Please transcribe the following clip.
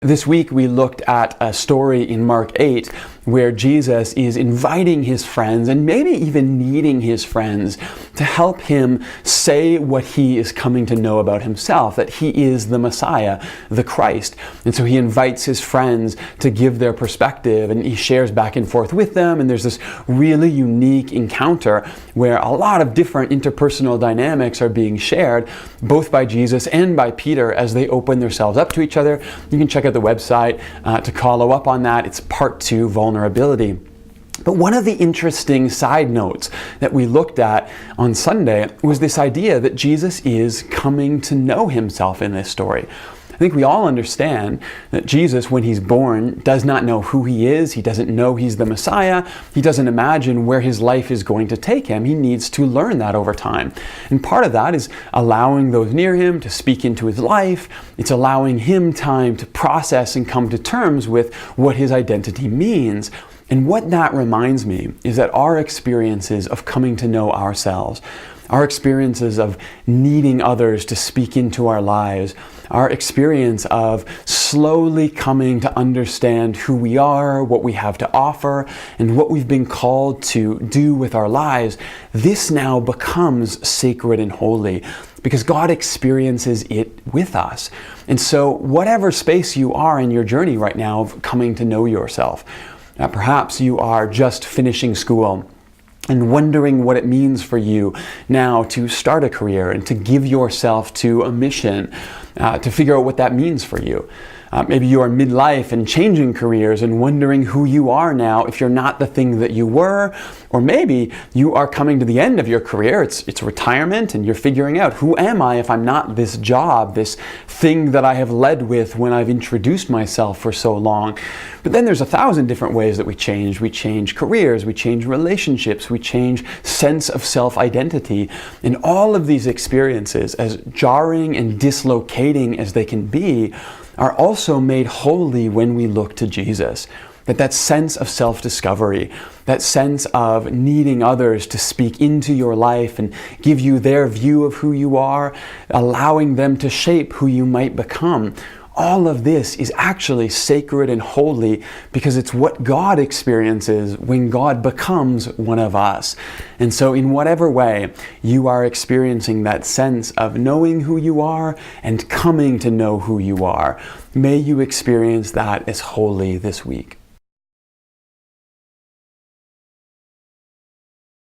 This week we looked at a story in Mark 8 where Jesus is inviting his friends and maybe even needing his friends to help him say what he is coming to know about himself, that he is the Messiah, the Christ. And so he invites his friends to give their perspective, and he shares back and forth with them, and there's this really unique encounter where a lot of different interpersonal dynamics are being shared, both by Jesus and by Peter as they open themselves up to each other. You can check out the website to follow up on that. It's part 2, vulnerability. But one of the interesting side notes that we looked at on Sunday was this idea that Jesus is coming to know himself in this story. I think we all understand that Jesus, when he's born, does not know who he is. He doesn't know he's the Messiah. He doesn't imagine where his life is going to take him. He needs to learn that over time. And part of that is allowing those near him to speak into his life. It's allowing him time to process and come to terms with what his identity means. And what that reminds me is that our experiences of coming to know ourselves, our experiences of needing others to speak into our lives, our experience of slowly coming to understand who we are, what we have to offer, and what we've been called to do with our lives, this now becomes sacred and holy because God experiences it with us. And so whatever space you are in your journey right now of coming to know yourself, perhaps you are just finishing school and wondering what it means for you now to start a career and to give yourself to a mission, to figure out what that means for you. Maybe you are midlife and changing careers and wondering who you are now if you're not the thing that you were. Or maybe you are coming to the end of your career, it's retirement, and you're figuring out, who am I if I'm not this job, this thing that I have led with when I've introduced myself for so long. But then there's 1,000 different ways that we change. We change careers, we change relationships, we change sense of self-identity. And all of these experiences, as jarring and dislocating as they can be, are also made holy when we look to Jesus. That sense of self-discovery, that sense of needing others to speak into your life and give you their view of who you are, allowing them to shape who you might become. All of this is actually sacred and holy because it's what God experiences when God becomes one of us. And so in whatever way you are experiencing that sense of knowing who you are and coming to know who you are, may you experience that as holy this week.